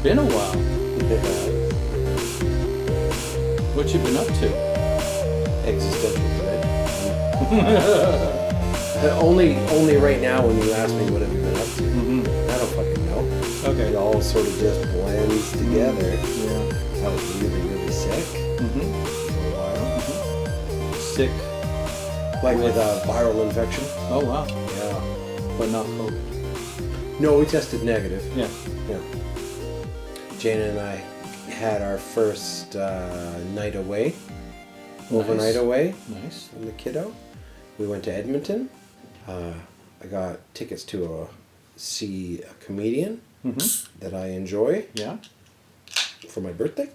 Been a while. Yeah. What you been up to? Existential dread. only right now when you ask me what have you been up to. Mm-hmm. I don't fucking know. Okay. It all sort of just blends together. Yeah. I was really, really sick Mm-hmm. for a while. Sick. Like with a viral infection. Oh, wow. Yeah. But not COVID. No, we tested negative. Yeah. Yeah. Jana and I had our first night away. Overnight away Nice. from the kiddo. We went to Edmonton. I got tickets to see a comedian that I enjoy Yeah. for my birthday.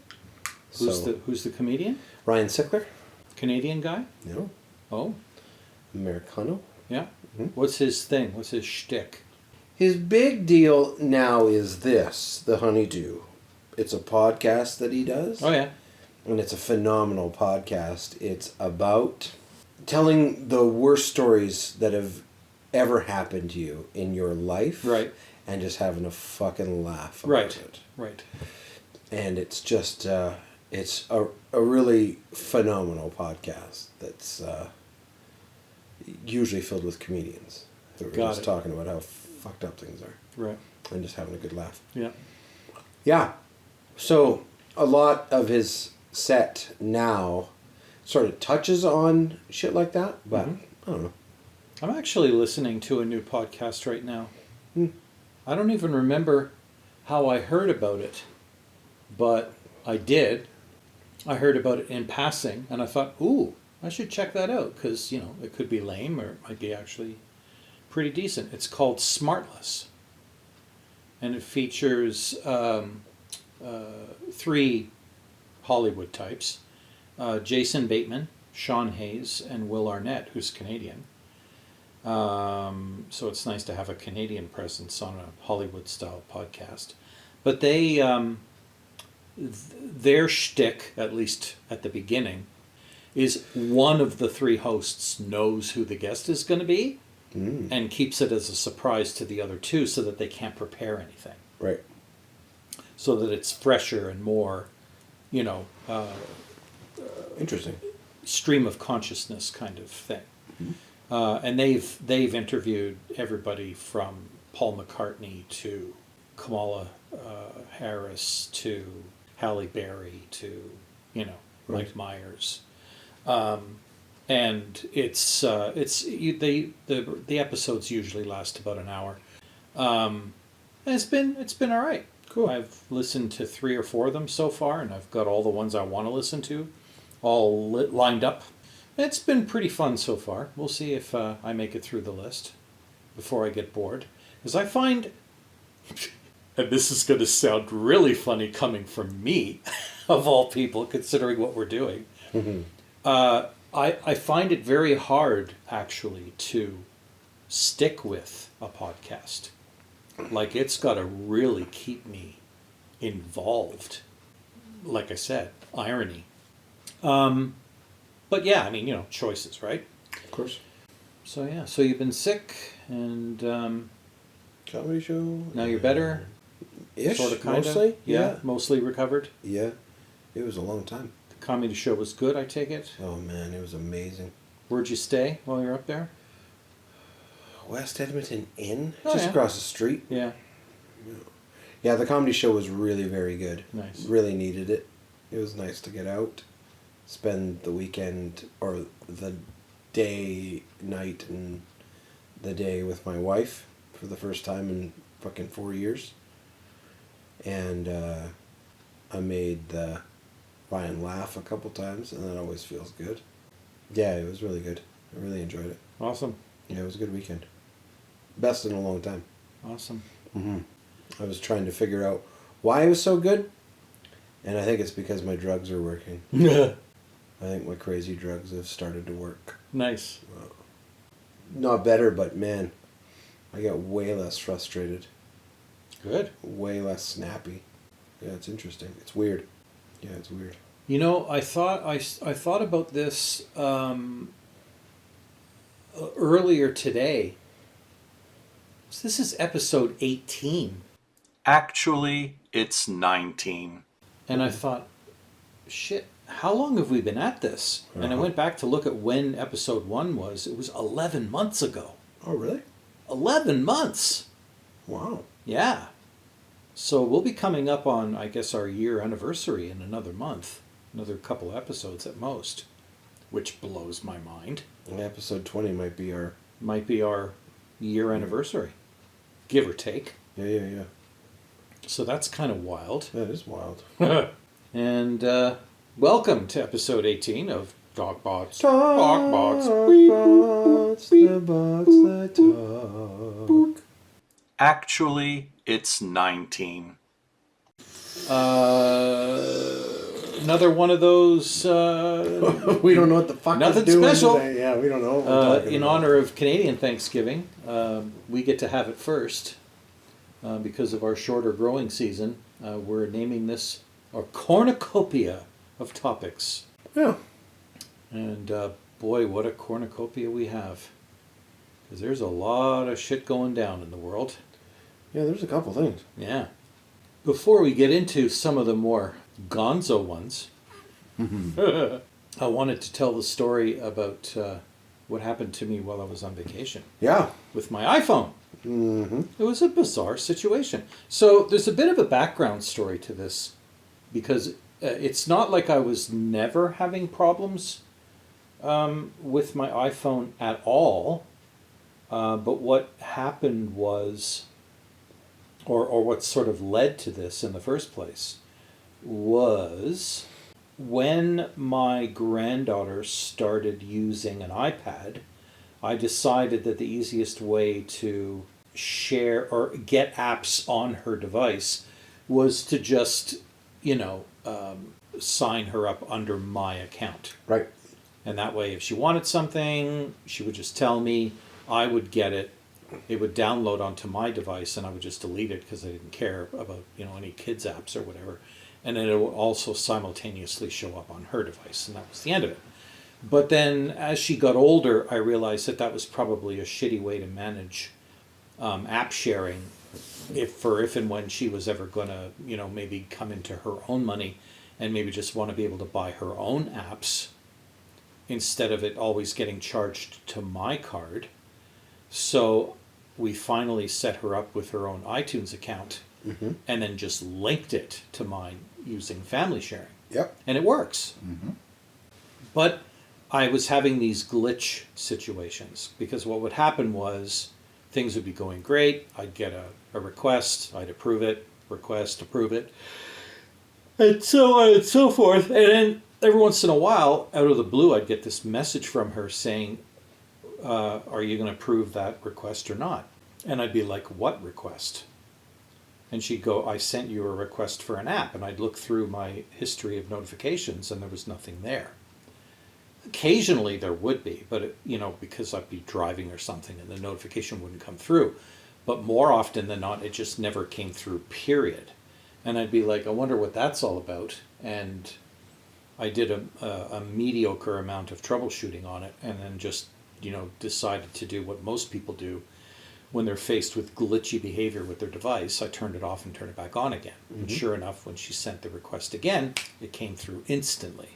Who's the comedian? Ryan Sickler? Canadian guy? No. Oh. Americano. Yeah. Mhm. What's his thing? What's his shtick? His big deal now is this, The Honeydew. It's a podcast that he does. Oh, yeah. And it's a phenomenal podcast. It's about telling the worst stories that have ever happened to you in your life. Right. And just having a fucking laugh about Right. it. Right. And it's just, it's a really phenomenal podcast that's usually filled with comedians. Who are Got just it. talking about how fucked up things are. Right. And just having a good laugh. Yeah. Yeah. So a lot of his set now sort of touches on shit like that, but I don't know. I'm actually listening to a new podcast right now. Hmm. I don't even remember how I heard about it, but I did. I heard about it in passing, and I thought, ooh, I should check that out, because, you know, it could be lame, or it might be actually pretty decent. It's called Smartless, and it features three Hollywood types, Jason Bateman, Sean Hayes, and Will Arnett, who's Canadian. So it's nice to have a Canadian presence on a Hollywood-style podcast. But they, their shtick, at least at the beginning, is one of the three hosts knows who the guest is going to be and keeps it as a surprise to the other two so that they can't prepare anything. Right. So that it's fresher and more, you know, Interesting. stream of consciousness kind of thing. And they've interviewed everybody from Paul McCartney to Kamala Harris to Halle Berry to, you know, Right. Mike Myers. And the episodes usually last about an hour. And it's been all right. Cool. I've listened to 3 or 4 of them so far, and I've got all the ones I want to listen to all lined up. It's been pretty fun so far. We'll see if I make it through the list before I get bored. Because I find, and this is going to sound really funny coming from me, of all people, considering what we're doing, I find it very hard, actually, to stick with a podcast. Like, it's got to really keep me involved. Like I said, irony. But yeah, I mean, you know, choices, right? Of course. So yeah, so you've been sick, and Comedy show. now you're better? Ish, Sort of, kind of? mostly. Yeah, mostly recovered? Yeah. It was a long time. The comedy show was good, I take it? Oh man, it was amazing. Where'd you stay while you were up there? West Edmonton Inn, Oh, just yeah. across the street. Yeah, Yeah, the comedy show was really very good. nice. Really needed it. It was nice to get out, spend the weekend or the day, night, and the day with my wife for the first time in fucking 4 years. And I made Ryan laugh a couple times, and that always feels good. Yeah, it was really good. I really enjoyed it. Awesome, Yeah, it was a good weekend. Best in a long time. awesome. I was trying to figure out why it was so good, and I think it's because my drugs are working. I think my crazy drugs have started to work. Nice. Not better, but man, I got way less frustrated, Good. way less snappy. Yeah, it's interesting. It's weird. Yeah, it's weird. You know, I thought about this earlier today. So this is episode 18. Actually, it's 19. And I thought, shit, how long have we been at this? And I went back to look at when episode 1 was. It was 11 months ago. Oh, really? 11 months! Wow. Yeah. So we'll be coming up on, I guess, our year anniversary in another month. Another couple episodes at most. Which blows my mind. And episode 20 might be our... Might be our year anniversary. Give or take. Yeah. So that's kind of wild. That is wild. And welcome to episode 18 of Talkbots. Talkbots, the bots that talk. Actually, it's 19. Another one of those... We don't know what the fuck Nothing we're doing special. today. Yeah, we don't know what we're talking in about. honor of Canadian Thanksgiving, we get to have it first. Because of our shorter growing season, we're naming this a cornucopia of topics. Yeah. And boy, what a cornucopia we have. Because there's a lot of shit going down in the world. Yeah, there's a couple things. Yeah. Before we get into some of the more gonzo ones, I wanted to tell the story about what happened to me while I was on vacation Yeah. with my iPhone. Mm-hmm. It was a bizarre situation. So there's a bit of a background story to this because it's not like I was never having problems with my iPhone at all. But what happened was, or what sort of led to this in the first place, was when my granddaughter started using an iPad, I decided that the easiest way to share or get apps on her device was to just, sign her up under my account. Right. And that way, if she wanted something, she would just tell me, I would get it. It would download onto my device and I would just delete it because I didn't care about, any kids apps or whatever. And then it would also simultaneously show up on her device, and that was the end of it. But then as she got older, I realized that was probably a shitty way to manage app sharing if and when she was ever going to, maybe come into her own money and maybe just want to be able to buy her own apps instead of it always getting charged to my card. So we finally set her up with her own iTunes account and then just linked it to mine using family sharing. Yep. And it works. Mm-hmm. But I was having these glitch situations because what would happen was things would be going great. I'd get a request, I'd approve it, request, approve it, and so on and so forth. And then every once in a while, out of the blue, I'd get this message from her saying, are you going to approve that request or not? And I'd be like, what request? And she'd go, I sent you a request for an app. And I'd look through my history of notifications and there was nothing there. Occasionally there would be, but because I'd be driving or something and the notification wouldn't come through. But more often than not, it just never came through, period. And I'd be like, I wonder what that's all about. And I did a mediocre amount of troubleshooting on it and then just, decided to do what most people do when they're faced with glitchy behavior with their device. I turned it off and turned it back on again. Mm-hmm. And sure enough, when she sent the request again, it came through instantly.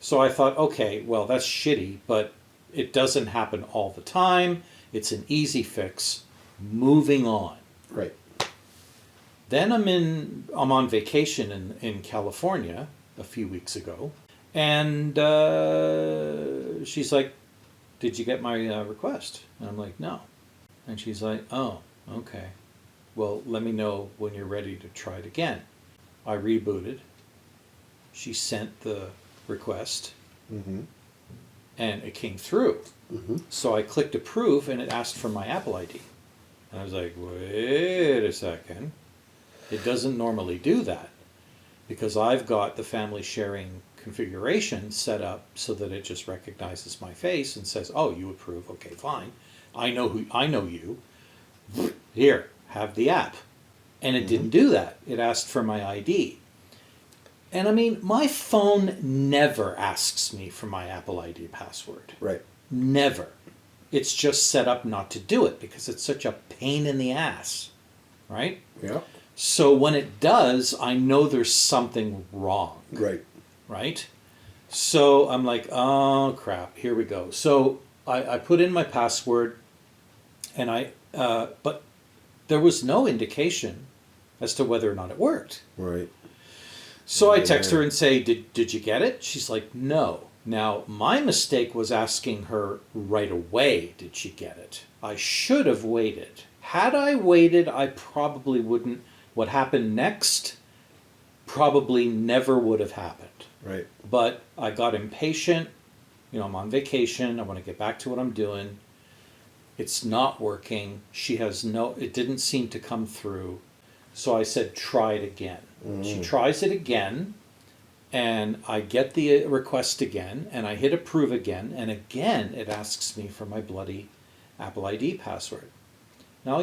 So I thought, okay, well, that's shitty, but it doesn't happen all the time. It's an easy fix. Moving on. Right. Then I'm on vacation in California a few weeks ago, and she's like, did you get my request? And I'm like, no. And she's like, oh, okay. Well, let me know when you're ready to try it again. I rebooted. She sent the request, and it came through. So I clicked approve, and it asked for my Apple ID. And I was like, wait a second. It doesn't normally do that because I've got the family sharing configuration set up so that it just recognizes my face and says, oh, you approve. Okay, fine. I know you. Here, have the app. And it didn't do that. It asked for my ID. And I mean, my phone never asks me for my Apple ID password. Right. Never. It's just set up not to do it because it's such a pain in the ass. Right? Yeah. So when it does, I know there's something wrong, Right. right? So I'm like, oh crap, here we go. So I put in my password, and but there was no indication as to whether or not it worked. Right. So I text her and say, did you get it? She's like, no. Now, my mistake was asking her right away, did she get it? I should have waited. Had I waited, I probably wouldn't. What happened next probably never would have happened. Right. But I got impatient. You know, I'm on vacation. I want to get back to what I'm doing. It's not working. It didn't seem to come through. So I said, try it again. She tries it again, and I get the request again, and I hit approve again, and again it asks me for my bloody Apple ID password. Now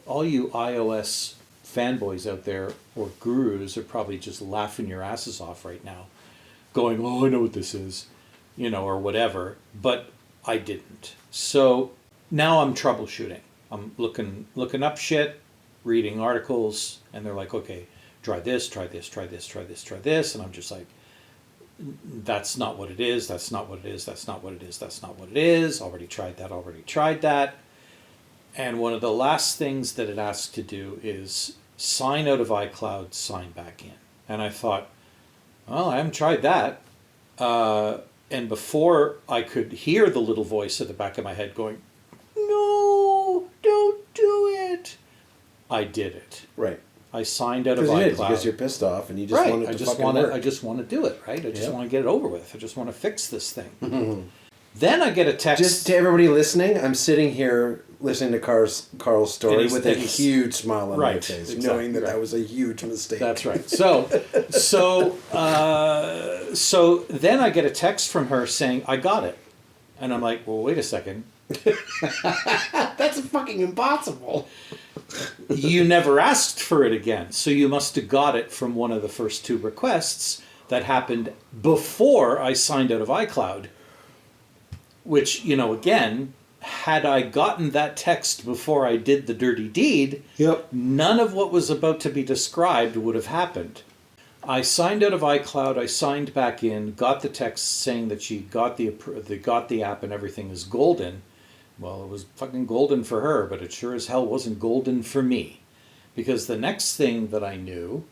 all you iOS fanboys out there, or gurus, are probably just laughing your asses off right now, going, oh, I know what this is, or whatever, but I didn't. So now I'm troubleshooting. I'm looking up shit, reading articles, and they're like, okay, try this, try this, try this, try this, try this. And I'm just like, that's not what it is, that's not what it is, that's not what it is, that's not what it is. Already tried that. And one of the last things that it asks to do is sign out of iCloud, sign back in. And I thought, well, I haven't tried that. And before I could hear the little voice at the back of my head going, no, don't do it, I did it. Right. I signed out of iCloud. Because you're pissed off and you just want it to fucking work. I just want to do it, right? I just want to get it over with. I just want to fix this thing. Then I get a text. Just to everybody listening, I'm sitting here listening to Karl's story with a huge smile on my face, knowing that was a huge mistake. That's right. So then I get a text from her saying, I got it. And I'm like, well, wait a second. That's fucking impossible. You never asked for it again. So you must have got it from one of the first two requests that happened before I signed out of iCloud. Which, again, had I gotten that text before I did the dirty deed, none of what was about to be described would have happened. I signed out of iCloud, I signed back in, got the text saying that she got the app and everything is golden. Well, it was fucking golden for her, but it sure as hell wasn't golden for me. Because the next thing that I knew,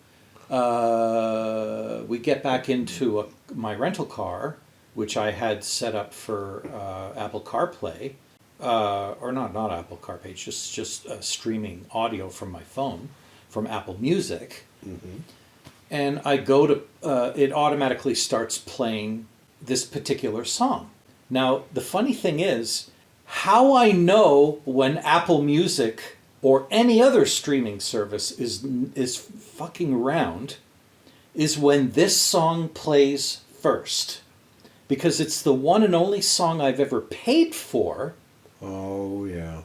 we get back into my rental car, which I had set up for Apple CarPlay, or not Apple CarPlay, just streaming audio from my phone, from Apple Music. Mm-hmm. And I go to, it automatically starts playing this particular song. Now, the funny thing is, how I know when Apple Music or any other streaming service is fucking around is when this song plays first. Because it's the one and only song I've ever paid for. Oh, yeah.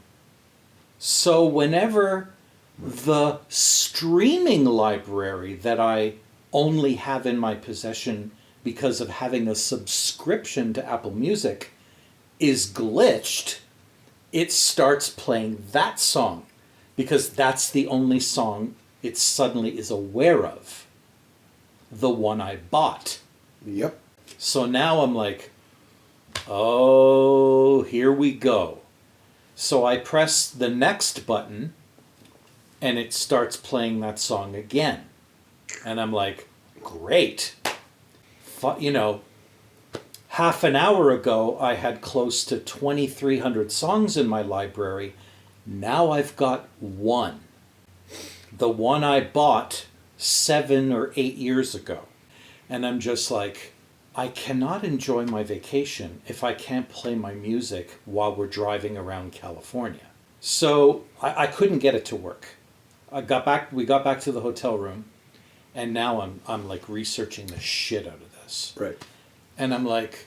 So whenever the streaming library that I only have in my possession because of having a subscription to Apple Music is glitched, it starts playing that song. Because that's the only song it suddenly is aware of. The one I bought. Yep. So now I'm like, oh, here we go. So I press the next button, and it starts playing that song again. And I'm like, great. Half an hour ago, I had close to 2,300 songs in my library. Now I've got one. The one I bought 7 or 8 years ago. And I'm just like, I cannot enjoy my vacation if I can't play my music while we're driving around California. So I couldn't get it to work. We got back to the hotel room, and now I'm like researching the shit out of this. Right. And I'm like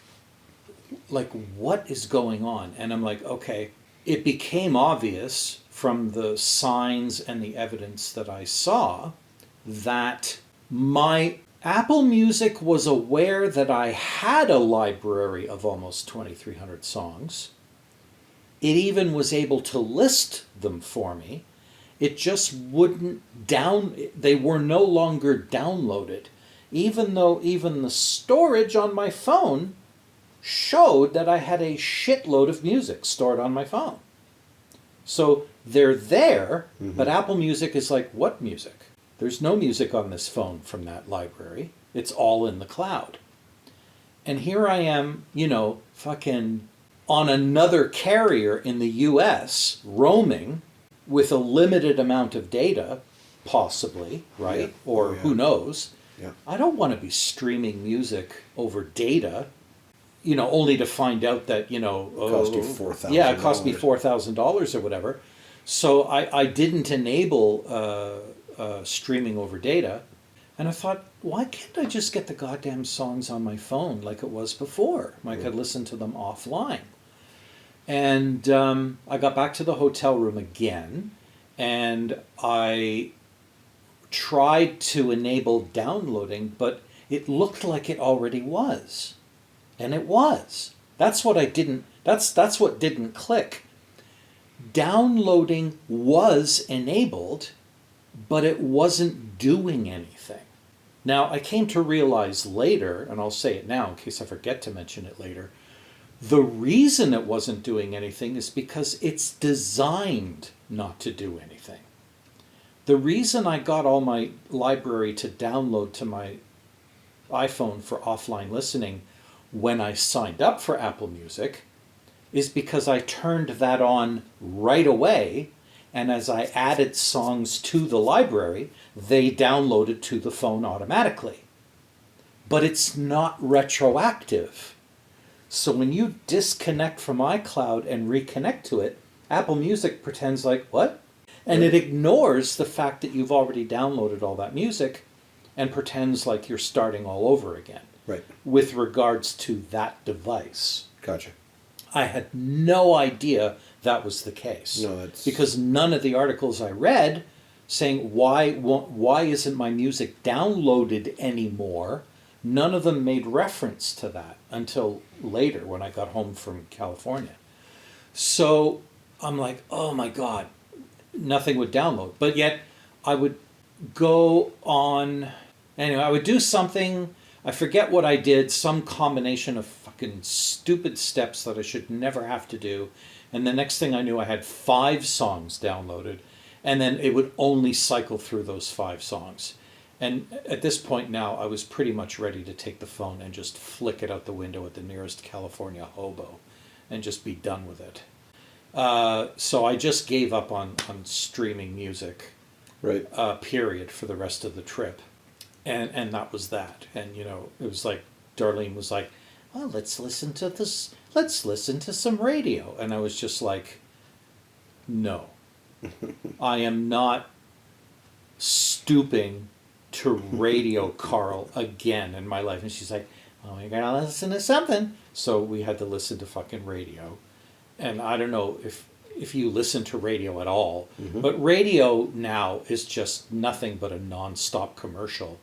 what is going on? And I'm like, okay, it became obvious from the signs and the evidence that I saw that my Apple Music was aware that I had a library of almost 2,300 songs. It even was able to list them for me. it just wouldn't they were no longer downloaded, even though even the storage on my phone showed that I had a shitload of music stored on my phone. So they're there, but Apple Music is like, what music? There's no music on this phone from that library. It's all in the cloud. And here I am, fucking on another carrier in the US, roaming with a limited amount of data, possibly, right? Yeah. Or who knows? Yeah. I don't want to be streaming music over data, only to find out that, It cost you $4,000. Yeah, it cost me $4,000 or whatever. So I didn't enable streaming over data. And I thought, why can't I just get the goddamn songs on my phone like it was before? I could listen to them offline. And I got back to the hotel room again, and I tried to enable downloading, but it looked like it already was. And it was. That's what didn't click. Downloading was enabled, but it wasn't doing anything. Now, I came to realize later, and I'll say it now in case I forget to mention it later, the reason it wasn't doing anything is because it's designed not to do anything. The reason I got all my library to download to my iPhone for offline listening when I signed up for Apple Music is because I turned that on right away, and as I added songs to the library, they downloaded to the phone automatically. But it's not retroactive. So when you disconnect from iCloud and reconnect to it, Apple Music pretends like, what? And it ignores the fact that you've already downloaded all that music and pretends like you're starting all over again. Right. With regards to that device. Gotcha. I had no idea that was the case. No, it's... Because none of the articles I read saying why isn't my music downloaded anymore, none of them made reference to that until later when I got home from California. So I'm like, oh my God, nothing would download. But yet I would go on, anyway, I would do something, I forget what I did, some combination of fucking stupid steps that I should never have to do. And the next thing I knew, I had 5 songs downloaded, and then it would only cycle through those 5 songs. And at this point now, I was pretty much ready to take the phone and just flick it out the window at the nearest California hobo and just be done with it. So I just gave up on streaming music, Right. Period, for the rest of the trip. And that was that. And, it was like, Darlene was like, well, let's listen to this. Let's listen to some radio. And I was just like, no, I am not stooping to radio, Karl, again in my life. And she's like, oh, you gotta listen to something. So we had to listen to fucking radio. And I don't know if you listen to radio at all, but radio now is just nothing but a non-stop commercial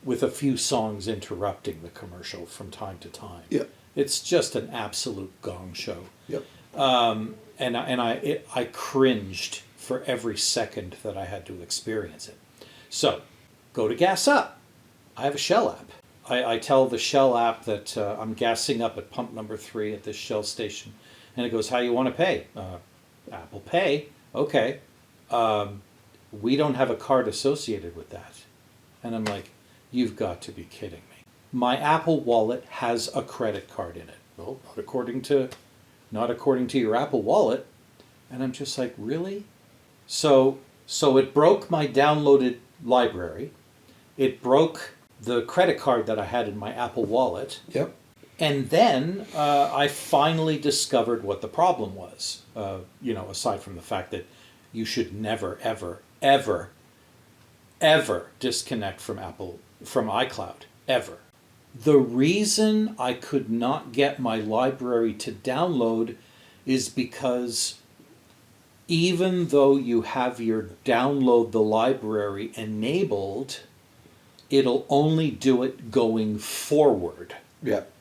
with a few songs interrupting the commercial from time to time. Yep. It's just an absolute gong show. Yep. And I cringed for every second that I had to experience it. So, go to Gas Up. I have a Shell app. I tell the Shell app that I'm gassing up at pump number 3 at this Shell station. And it goes, how you want to pay? Apple Pay. Okay. We don't have a card associated with that. And I'm like, you've got to be kidding me. My Apple Wallet has a credit card in it. Well, not according to your Apple Wallet. And I'm just like, really? So it broke my downloaded library. It broke the credit card that I had in my Apple Wallet. Yep. And then I finally discovered what the problem was. Aside from the fact that you should never, ever, ever, ever disconnect from iCloud, ever. The reason I could not get my library to download is because even though you have your download the library enabled, it'll only do it going forward. Yep.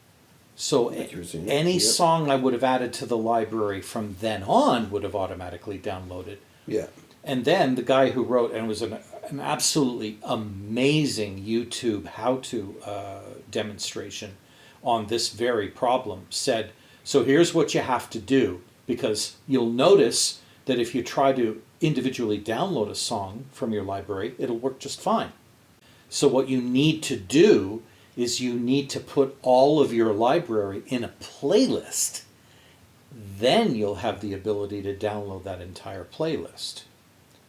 So Accuracy. any Yep. song I would have added to the library from then on would have automatically downloaded. Yeah. And then the guy who wrote, and it was an absolutely amazing YouTube how-to demonstration on this very problem, said, so here's what you have to do, because you'll notice that if you try to individually download a song from your library, it'll work just fine. So what you need to do is you need to put all of your library in a playlist. Then you'll have the ability to download that entire playlist,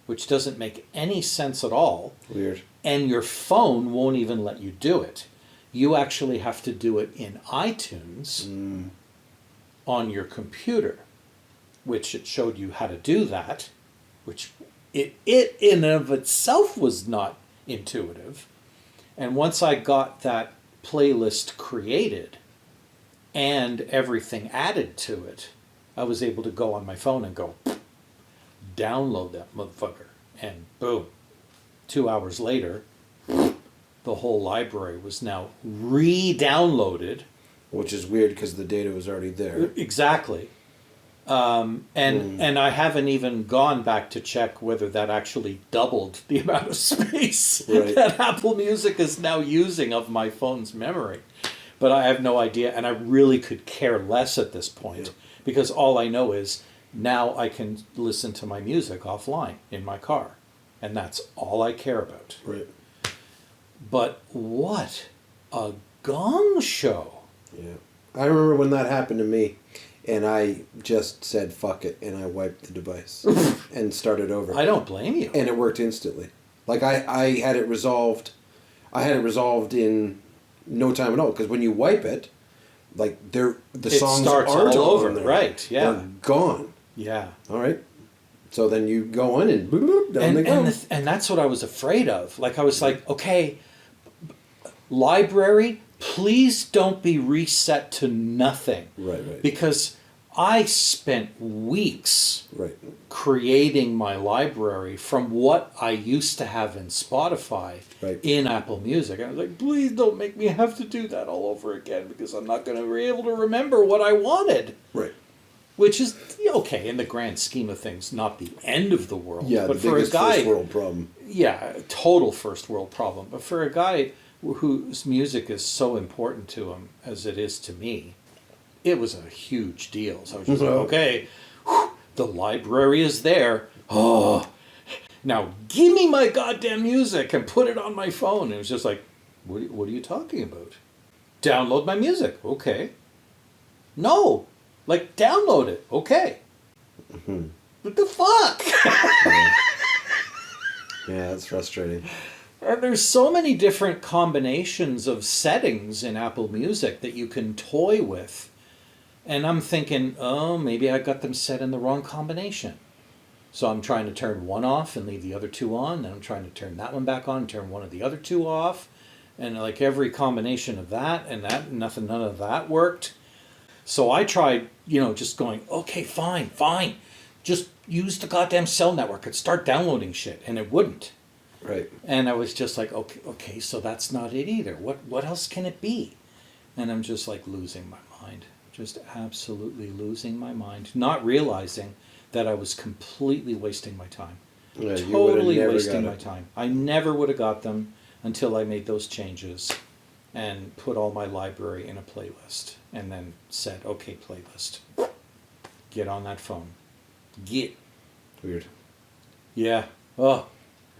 which doesn't make any sense at all. Weird. And your phone won't even let you do it. You actually have to do it in iTunes on your computer, which it showed you how to do that, which it in and of itself was not intuitive. And once I got that playlist created and everything added to it, I was able to go on my phone and go, download that motherfucker. And boom, 2 hours later, the whole library was now re-downloaded. Which is weird because the data was already there. Exactly. And I haven't even gone back to check whether that actually doubled the amount of space that Apple Music is now using of my phone's memory. But I have no idea, and I really could care less at this point, because all I know is now I can listen to my music offline in my car, and that's all I care about. Right. But what a gong show. Yeah. I remember when that happened to me, and I just said fuck it, and I wiped the device and started over. I don't blame you. And it worked instantly. Like I had it resolved. I had it resolved in no time at all, because when you wipe it, like the songs starts aren't all over, on there. right? Yeah, they're gone. Yeah. All right. So then you go in and boop, boop, down they go. And that's what I was afraid of. Like I was like, okay, library, please don't be reset to nothing. Right. Because I spent weeks Right. creating my library from what I used to have in Spotify in Apple Music. I was like, please don't make me have to do that all over again, because I'm not going to be able to remember what I wanted. Right. Which is, okay, in the grand scheme of things, not the end of the world. Yeah, but the biggest first world problem. Yeah, total first world problem. But for a guy whose music is so important to him as it is to me, it was a huge deal. So I was just like, okay, the library is there. Oh, now give me my goddamn music and put it on my phone. And it was just like, what are you talking about? Download my music. Okay. No. Like, download it. Okay. Mm-hmm. What the fuck? Yeah, that's frustrating. And there's so many different combinations of settings in Apple Music that you can toy with. And I'm thinking, oh, maybe I got them set in the wrong combination. So I'm trying to turn one off and leave the other two on. And I'm trying to turn that one back on and turn one of the other two off. And like every combination of that and that, none of that worked. So I tried, just going, okay, fine. Just use the goddamn cell network and start downloading shit. And it wouldn't. Right. And I was just like, okay, so that's not it either. What else can it be? And I'm just like losing my mind. Just absolutely losing my mind. Not realizing that I was completely wasting my time. Yeah, totally wasting my time. I never would have got them until I made those changes and put all my library in a playlist. And then said, okay, playlist. Get on that phone. Get. Weird. Yeah. Oh.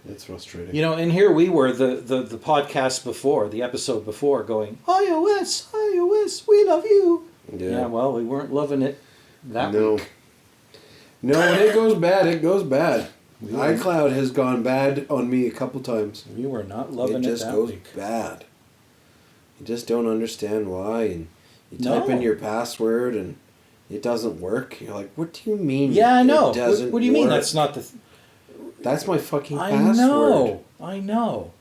That's frustrating. And here we were, the podcast before, the episode before, going, iOS, we love you. Yeah, well, we weren't loving it that week. No, when it goes bad. iCloud has gone bad on me a couple times. We were not loving it that week. It just goes bad. You just don't understand why, and you type in your password and it doesn't work. You're like, what do you mean? Yeah, I know. It doesn't what do you mean work? that's not the... That's my fucking password. I know.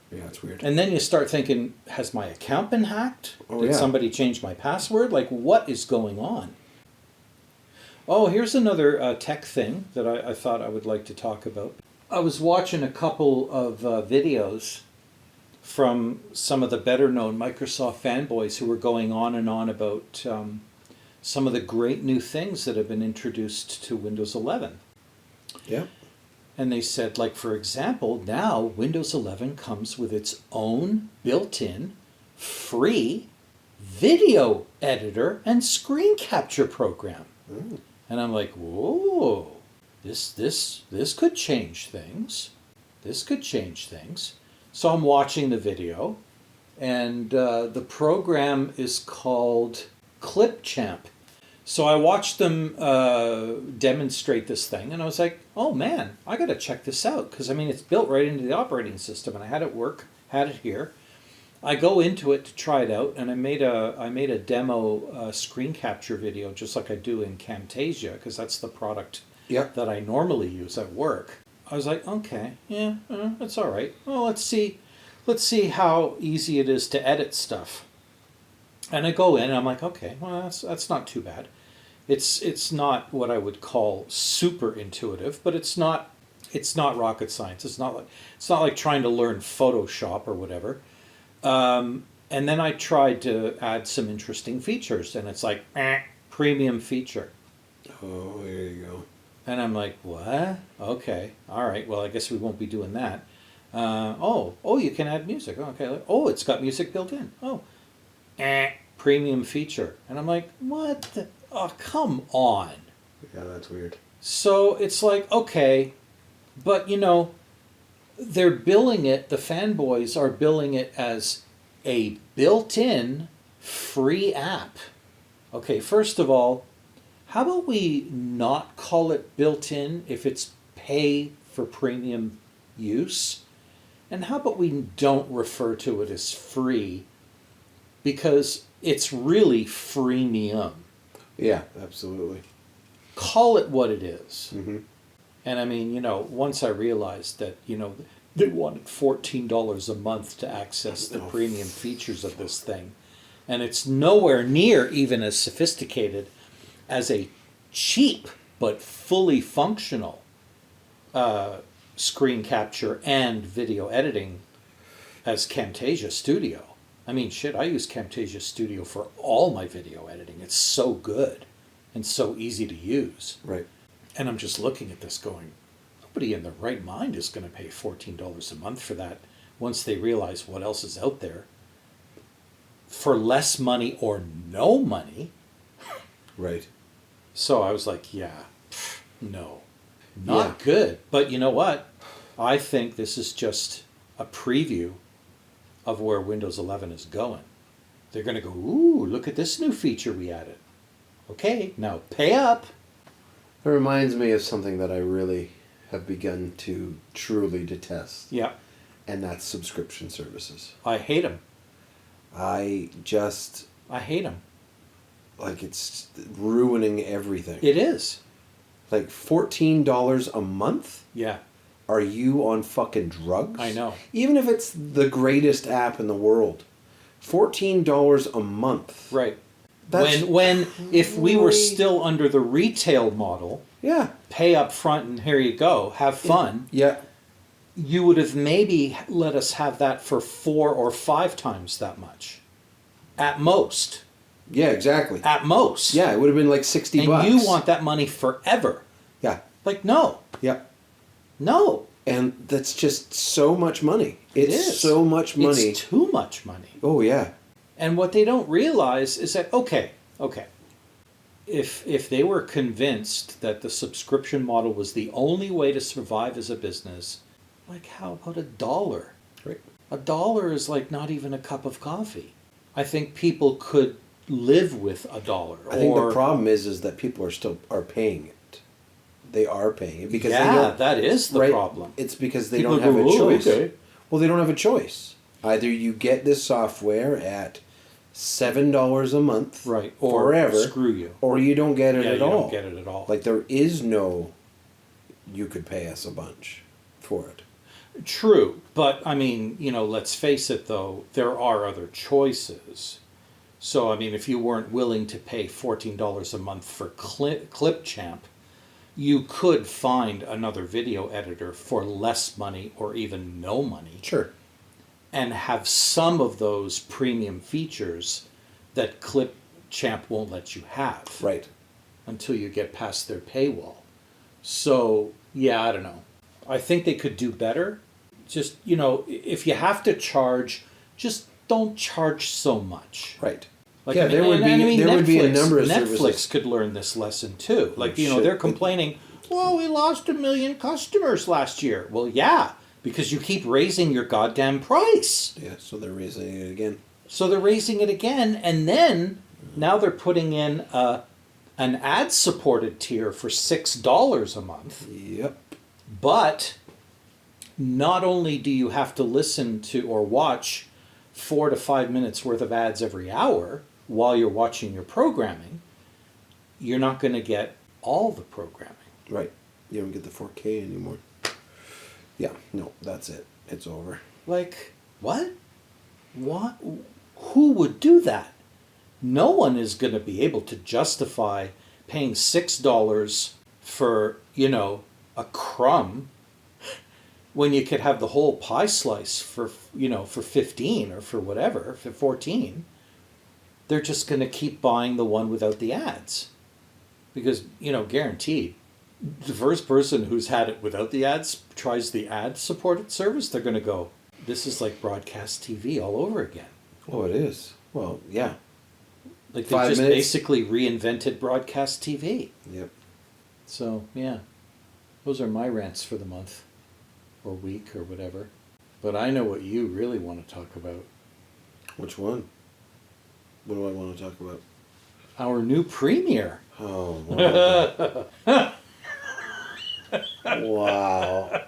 Yeah, it's weird. And then you start thinking, has my account been hacked? Did somebody change my password? Like, what is going on? Oh, here's another tech thing that I thought I would like to talk about. I was watching a couple of videos from some of the better-known Microsoft fanboys who were going on and on about some of the great new things that have been introduced to Windows 11. Yeah. And they said, like, for example, now Windows 11 comes with its own built-in free video editor and screen capture program. Mm. And I'm like, whoa, this could change things. This could change things. So I'm watching the video, and the program is called Clipchamp. So I watched them demonstrate this thing, and I was like, oh man, I got to check this out. Because, I mean, it's built right into the operating system, and I had it work, had it here. I go into it to try it out, and I made a demo screen capture video, just like I do in Camtasia, because that's the product that I normally use at work. I was like, okay, yeah, that's all right. Well, let's see how easy it is to edit stuff. And I go in, and I'm like, okay, well, that's not too bad. It's not what I would call super intuitive, but it's not rocket science. It's not like trying to learn Photoshop or whatever. And then I tried to add some interesting features, and it's like, premium feature. Oh, there you go. And I'm like, what? Okay, all right, well, I guess we won't be doing that. Oh, you can add music. Okay, oh, it's got music built in. Oh, premium feature. And I'm like, what the? Oh, come on. Yeah, that's weird. So it's like, okay, but they're billing it, the fanboys are billing it as a built-in free app. Okay, first of all, how about we not call it built-in if it's pay for premium use? And how about we don't refer to it as free, because it's really freemium. Yeah, absolutely. Call it what it is. Mm-hmm. And I mean, once I realized that, they wanted $14 a month to access the premium features of this thing. And it's nowhere near even as sophisticated as a cheap but fully functional screen capture and video editing as Camtasia Studio. I mean, shit, I use Camtasia Studio for all my video editing. It's so good and so easy to use. Right. And I'm just looking at this going, nobody in their right mind is going to pay $14 a month for that once they realize what else is out there for less money or no money. Right. So I was like, yeah, no, not good. But you know what? I think this is just a preview of where Windows 11 is going. They're going to go, ooh, look at this new feature we added. Okay, now pay up. It reminds me of something that I really have begun to truly detest. Yeah. And that's subscription services. I hate them. I hate them. Like, it's ruining everything. It is. Like, $14 a month? Yeah. Are you on fucking drugs? I know. Even if it's the greatest app in the world. $14 a month. Right. That's When if we were still under the retail model, yeah, pay up front and here you go, have fun. Yeah. You would have maybe let us have that for 4 or 5 times that much. At most. Yeah, exactly. At most. Yeah, it would have been like $60 bucks. And you want that money forever. Yeah. Like, no. Yeah. No. And that's just so much money. It It's is. so much money. It's too much money. Oh, yeah. And what they don't realize is that, okay. If they were convinced that the subscription model was the only way to survive as a business, like, how about $1? Right. $1 is like not even a cup of coffee. I think people could live with $1. I think the problem is that people are paying it. They are paying it because they don't, that is the problem. It's because they People don't have go, a choice. Okay. Well, they don't have a choice. Either you get this software at $7 a month, Right, or forever, screw you. or you don't get it Yeah, at you all. don't get it at all. Like, there is no, you could pay us a bunch for it. True, but I mean, let's face it though, there are other choices. So I mean, if you weren't willing to pay $14 a month for Clipchamp, you could find another video editor for less money or even no money. Sure. And have some of those premium features that Clipchamp won't let you have. Right. Until you get past their paywall. So, yeah, I don't know. I think they could do better. Just, if you have to charge, just don't charge so much. Right. Like, Yeah, there would be a number of Netflix services. could learn this lesson too. Like, Should. they're complaining, well, we lost 1 million customers last year. Well, yeah, because you keep raising your goddamn price. Yeah, so they're raising it again. So they're raising it again, and then now they're putting in an ad-supported tier for $6 a month. Yep. But not only do you have to listen to or watch 4 to 5 minutes worth of ads every hour while you're watching your programming, you're not going to get all the programming. Right. You don't get the 4K anymore. Yeah, no, that's it. It's over. Like, what? What? Who would do that? No one is going to be able to justify paying $6 for, a crumb when you could have the whole pie slice for 15 or for whatever, for 14. They're just going to keep buying the one without the ads. Because, guaranteed, the first person who's had it without the ads tries the ad-supported service, they're going to go, this is like broadcast TV all over again. Oh, it is. Well, yeah. Like, they 5 just minutes. basically reinvented broadcast TV. Yep. So, yeah. Those are my rants for the month. Or week, or whatever. But I know what you really want to talk about. Which one? What do I want to talk about? Our new premiere. Oh, wow. Wow.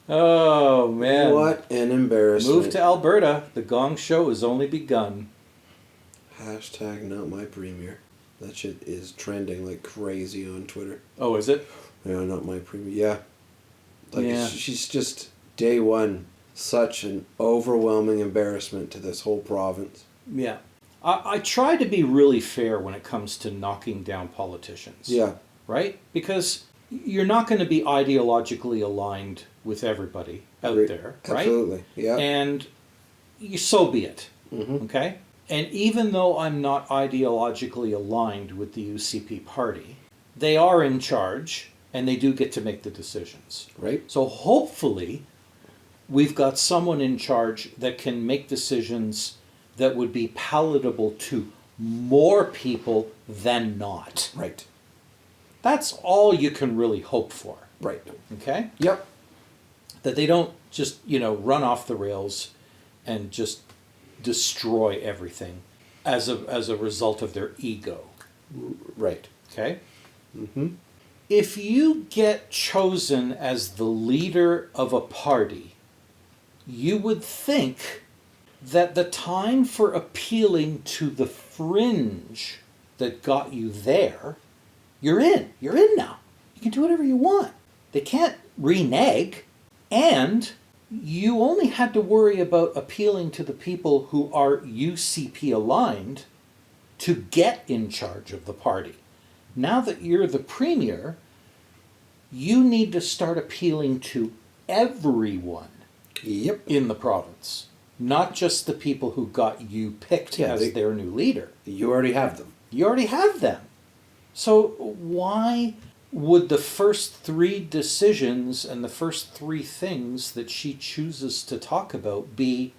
Oh, man. What an embarrassment. Move to Alberta. The Gong Show has only begun. Hashtag not my premiere. That shit is trending like crazy on Twitter. Oh, is it? Yeah, not my premiere. Yeah. Like, Yeah. she's just, day one, such an overwhelming embarrassment to this whole province. Yeah. I try to be really fair when it comes to knocking down politicians. Yeah. Right? Because you're not going to be ideologically aligned with everybody out there, right? Absolutely. Yeah. And so be it. Mm-hmm. Okay? And even though I'm not ideologically aligned with the UCP party, they are in charge and they do get to make the decisions. Right. So hopefully we've got someone in charge that can make decisions that would be palatable to more people than not. Right. That's all you can really hope for. Right. Okay? Yep. That they don't just, run off the rails and just destroy everything as a result of their ego. Right. Okay? Mm-hmm. If you get chosen as the leader of a party, you would think that the time for appealing to the fringe that got you there, you're in. You're in now. You can do whatever you want. They can't renege. And you only had to worry about appealing to the people who are UCP aligned to get in charge of the party. Now that you're the premier, you need to start appealing to everyone Yep. in the province, not just the people who got you picked as their new leader. You already have them. You already have them. So why would the first 3 decisions and the first 3 things that she chooses to talk about be,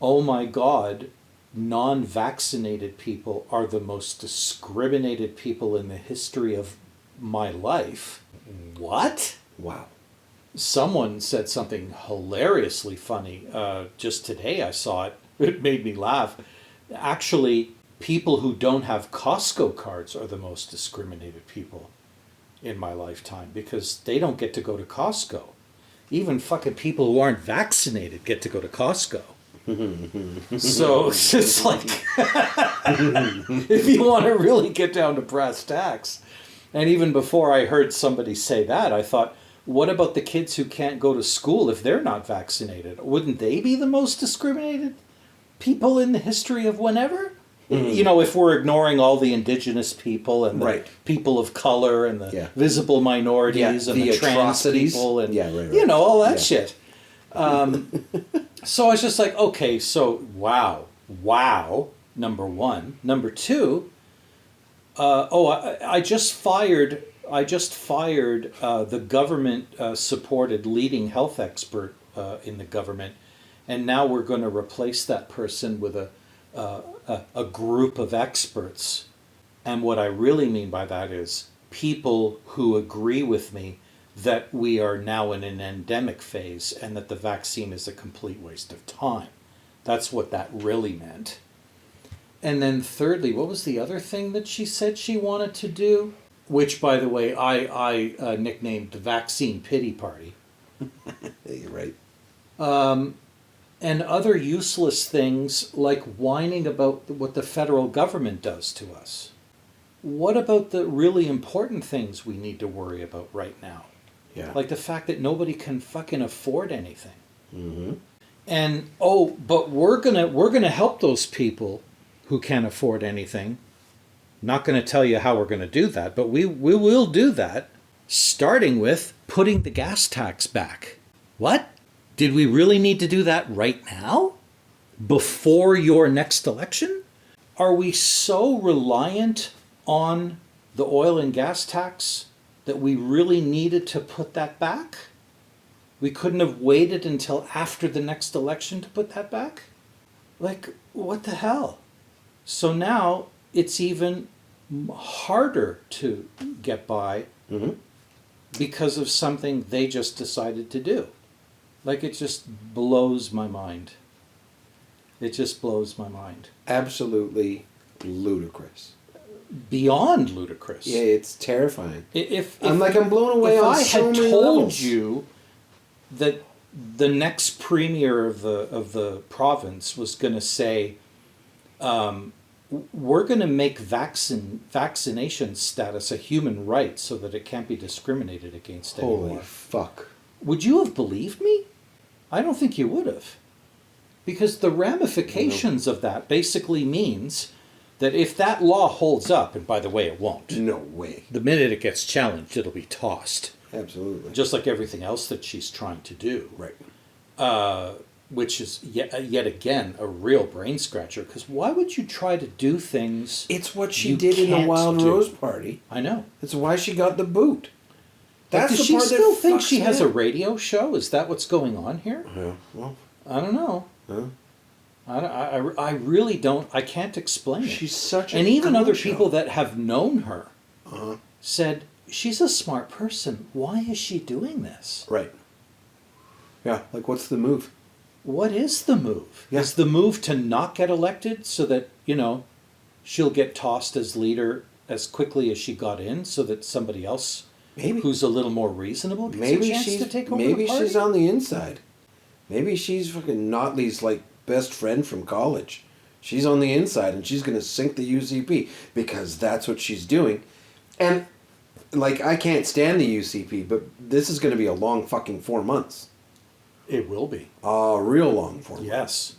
oh my God, non-vaccinated people are the most discriminated people in the history of my life? What? Wow. Someone said something hilariously funny. Just today I saw it. It made me laugh. Actually, people who don't have Costco cards are the most discriminated people in my lifetime because they don't get to go to Costco. Even fucking people who aren't vaccinated get to go to Costco. So it's just like, if you want to really get down to brass tacks. And even before I heard somebody say that, I thought, what about the kids who can't go to school if they're not vaccinated? Wouldn't they be the most discriminated people in the history of whenever? If we're ignoring all the indigenous people and the people of color and the visible minorities and the trans people and all that shit. So I was just like, okay, so wow, number one. Number two, I just fired I just fired the government supported leading health expert in the government, and now we're going to replace that person with a group of experts. And what I really mean by that is people who agree with me that we are now in an endemic phase and that the vaccine is a complete waste of time. That's what that really meant. And then thirdly, what was the other thing that she said she wanted to do? Which, by the way, I nicknamed the Vaccine Pity Party. Yeah, you're right. And other useless things like whining about what the federal government does to us. What about the really important things we need to worry about right now? Yeah. Like the fact that nobody can fucking afford anything. Mm-hmm. And, but we're gonna help those people who can't afford anything. Not going to tell you how we're going to do that, but we will do that, starting with putting the gas tax back. What? Did we really need to do that right now? Before your next election? Are we so reliant on the oil and gas tax that we really needed to put that back? We couldn't have waited until after the next election to put that back? Like, what the hell? So now it's even harder to get by because of something they just decided to do. Like, it just blows my mind. It just blows my mind. Absolutely ludicrous. Beyond ludicrous. Yeah, it's terrifying. If I'm blown away on so many If I had told levels. you that the next premier of the province was going to say, we're going to make vaccination status a human right so that it can't be discriminated against Holy anymore. fuck. Would you have believed me? I don't think you would have. Because the ramifications of that basically means that if that law holds up, and by the way, it won't. No way. The minute it gets challenged, it'll be tossed. Absolutely. Just like everything else that she's trying to do. Right. Which is yet again a real brain scratcher, because why would you try to do things? It's what she you did in the can't Wild do? Rose party. I know. That's why she got the boot. But That's does the she part that still think fucks she me has a up. radio show? Is that what's going on here? Yeah. Well, I don't know. huh? I really don't. I can't explain it. She's such a and even other groucho. people that have known her Uh-huh. said, she's a smart person. Why is she doing this? Right. Yeah, like what's the move? What is the move? Yeah. Is the move to not get elected so that, she'll get tossed as leader as quickly as she got in so that somebody else Maybe. who's a little more reasonable gets Maybe a chance she's to take over maybe the party? she's on the inside. Maybe she's fucking Notley's best friend from college. She's on the inside and she's gonna sink the UCP because that's what she's doing. And I can't stand the UCP, but this is gonna be a long fucking 4 months. It will be. A real long 4 months. Yes.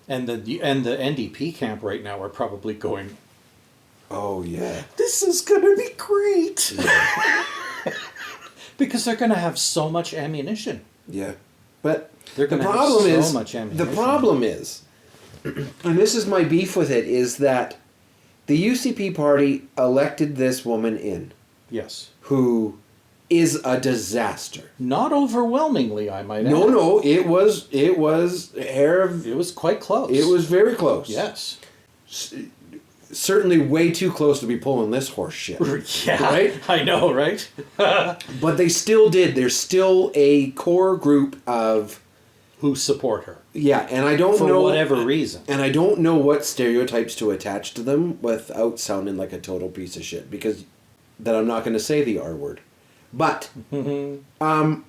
And the NDP camp right now are probably going, Oh yeah. this is going to be great. Because they're going to have so much ammunition. Yeah. But They're the gonna have problem so is much ammunition. the problem is, and this is my beef with it, is that the UCP party elected this woman in Yes. who is a disaster. Not overwhelmingly, I might add. No, it was hair of. It was quite close. It was very close. Yes. Certainly way too close to be pulling this horse shit. Yeah. Right? I know, right? But they still did. There's still a core group of. Who support her. Yeah, and I don't For know. whatever reason. And I don't know what stereotypes to attach to them without sounding like a total piece of shit. Because that I'm not going to say the R word. But, well,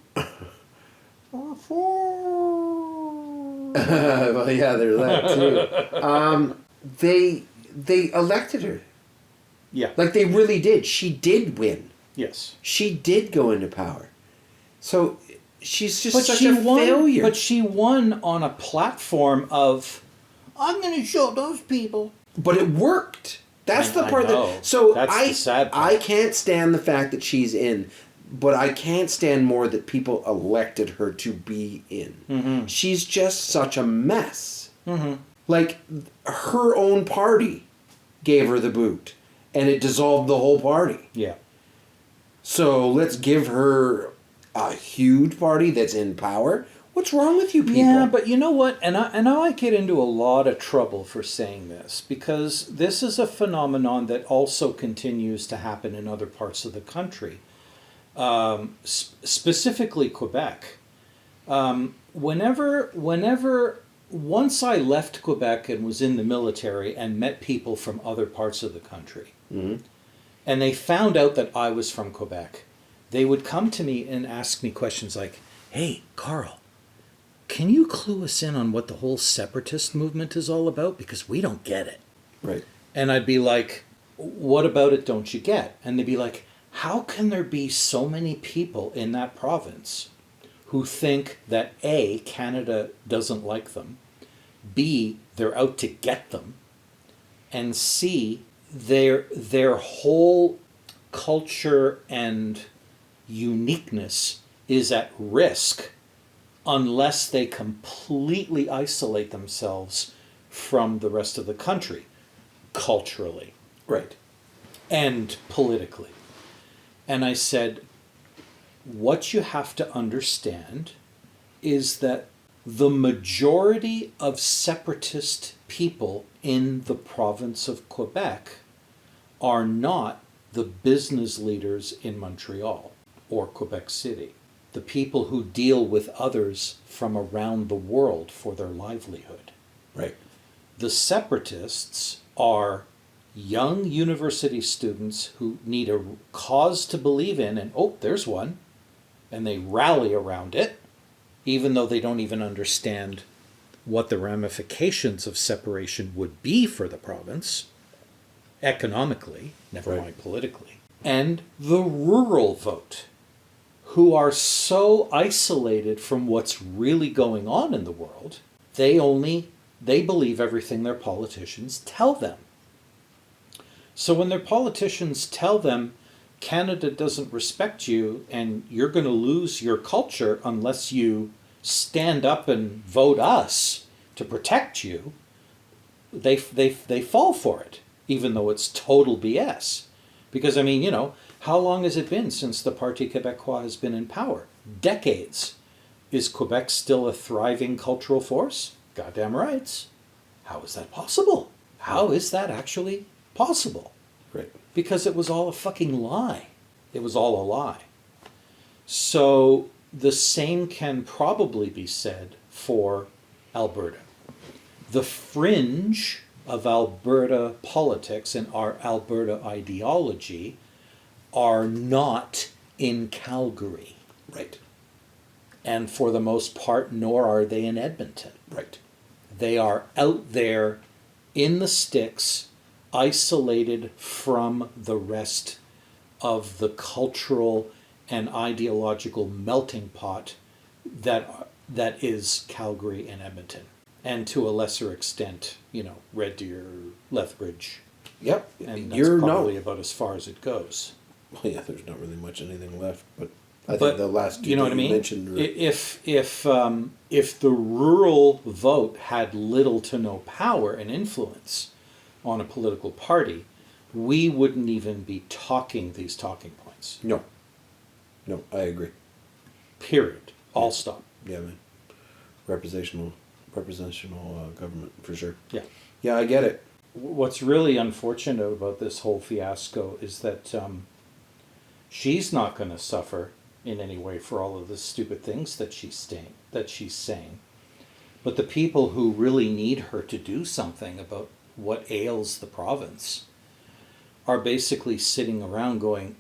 yeah, there's that too. They elected her. Yeah. They really did. She did win. Yes. She did go into power. So she's just But such she a won. failure. But she won on a platform of, I'm going to show those people. But it worked. That's the I part know. that. So That's the sad part. I can't stand the fact that she's in, but I can't stand more that people elected her to be in. Mm-hmm. She's just such a mess. Mm-hmm. Her own party gave her the boot, and it dissolved the whole party. Yeah. So let's give her a huge party that's in power. What's wrong with you people? Yeah, but you know what? And I might get into a lot of trouble for saying this, because this is a phenomenon that also continues to happen in other parts of the country, specifically Quebec. Whenever once I left Quebec and was in the military and met people from other parts of the country, Mm-hmm. and they found out that I was from Quebec, they would come to me and ask me questions like, "Hey, Karl, can you clue us in on what the whole separatist movement is all about? Because we don't get it." Right. And I'd be like, "What about it don't you get?" And they'd be like, "How can there be so many people in that province who think that A, Canada doesn't like them, B, they're out to get them, and C, their whole culture and uniqueness is at risk unless they completely isolate themselves from the rest of the country, culturally Right. and politically." And I said, what you have to understand is that the majority of separatist people in the province of Quebec are not the business leaders in Montreal or Quebec City, the people who deal with others from around the world for their livelihood. Right. The separatists are young university students who need a cause to believe in, and oh, there's one, and they rally around it, even though they don't even understand what the ramifications of separation would be for the province, economically, never Right. mind politically. And the rural vote, who are so isolated from what's really going on in the world, they believe everything their politicians tell them. So when their politicians tell them Canada doesn't respect you and you're going to lose your culture unless you stand up and vote us to protect you, they fall for it, even though it's total BS. Because, I mean, you know, how long has it been since the Parti Québécois has been in power? Decades. Is Quebec still a thriving cultural force? Goddamn rights. How is that possible? How is that actually possible? Right. Because it was all a fucking lie. It was all a lie. So the same can probably be said for Alberta. The fringe of Alberta politics and our Alberta ideology are not in Calgary. Right. And for the most part, nor are they in Edmonton. Right. They are out there in the sticks, isolated from the rest of the cultural and ideological melting pot that is Calgary and Edmonton. And to a lesser extent, you know, Red Deer, Lethbridge. Yep. And that's You're probably about as far as it goes. Well, yeah, there's not really much anything left, but I But, think the last two you know that what I mean? mentioned were, If the rural vote had little to no power and influence on a political party, we wouldn't even be talking these talking points. no, I agree. Period. All stop. Yeah, man. Representational government for sure. Yeah. Yeah, I get it. What's really unfortunate about this whole fiasco is that she's not going to suffer in any way for all of the stupid things that she's saying. But the people who really need her to do something about what ails the province are basically sitting around going,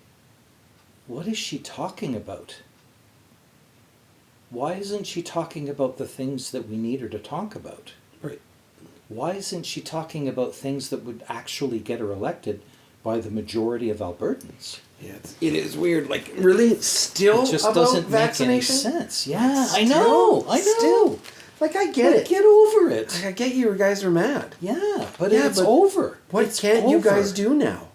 what is she talking about? Why isn't she talking about the things that we need her to talk about? Right. Why isn't she talking about things that would actually get her elected by the majority of Albertans? Yeah, it is weird. Like, really? Still It just about doesn't make any vaccination? sense. Yeah, I Still? know. Still? Like, I get But it. get over it. Like, I get you guys are mad. Yeah, but Yeah, it's but over. What It's can't you over. guys do now?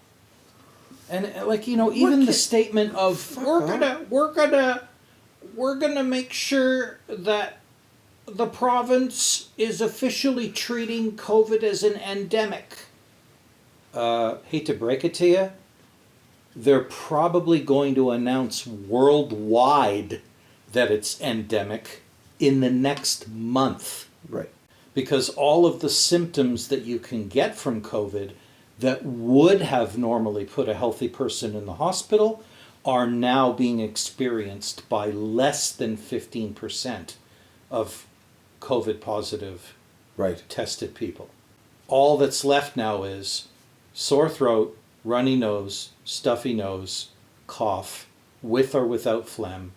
And like, you know, even the can- statement of Fuck we're gonna make sure that the province is officially treating COVID as an endemic. Hate to break it to you, they're probably going to announce worldwide that it's endemic in the next month. Right. Because all of the symptoms that you can get from COVID that would have normally put a healthy person in the hospital are now being experienced by less than 15% of COVID positive Right. tested people. All that's left now is sore throat, runny nose, stuffy nose, cough, with or without phlegm,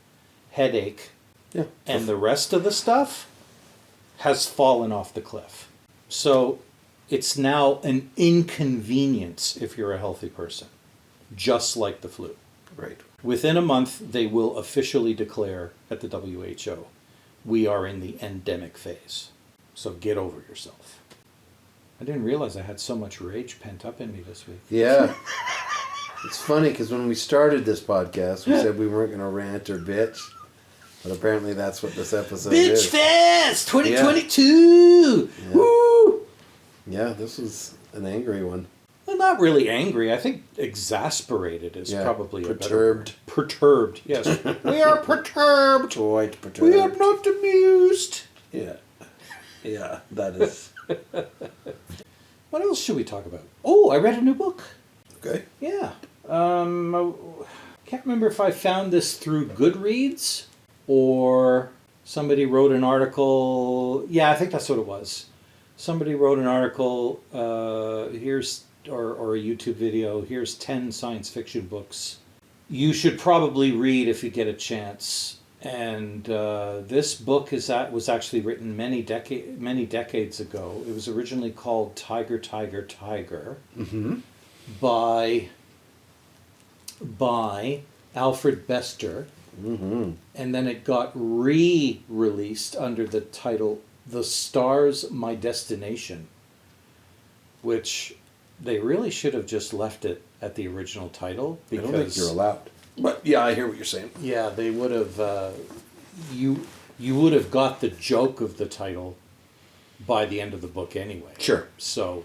headache, Yeah. and the rest of the stuff has fallen off the cliff. So it's now an inconvenience if you're a healthy person, just like the flu. Right. Within a month, they will officially declare at the WHO, we are in the endemic phase. So get over yourself. I didn't realize I had so much rage pent up in me this week. Yeah. It's funny because when we started this podcast, we said we weren't going to rant or bitch. But apparently that's what this episode Bitch is. Fest 2022! Yeah. Woo! Yeah, this was an angry one. Well, not really angry. I think exasperated is probably a better word. Perturbed, yes. We are perturbed. Quite perturbed. We are not amused. Yeah. Yeah, that is. What else should we talk about? Oh, I read a new book. Okay. Yeah. I can't remember if I found this through Goodreads or somebody wrote an article. Yeah, I think that's what it was. Somebody wrote an article, or a YouTube video, here's 10 science fiction books you should probably read if you get a chance. And this book was actually written many decades ago. It was originally called Tiger, Tiger, Tiger, by Alfred Bester, and then it got re-released under the title "The Stars, My Destination," which they really should have just left it at the original title, because I don't think you're allowed. But yeah, I hear what you're saying. yeah, they would have. You would have got the joke of the title by the end of the book anyway. Sure. So,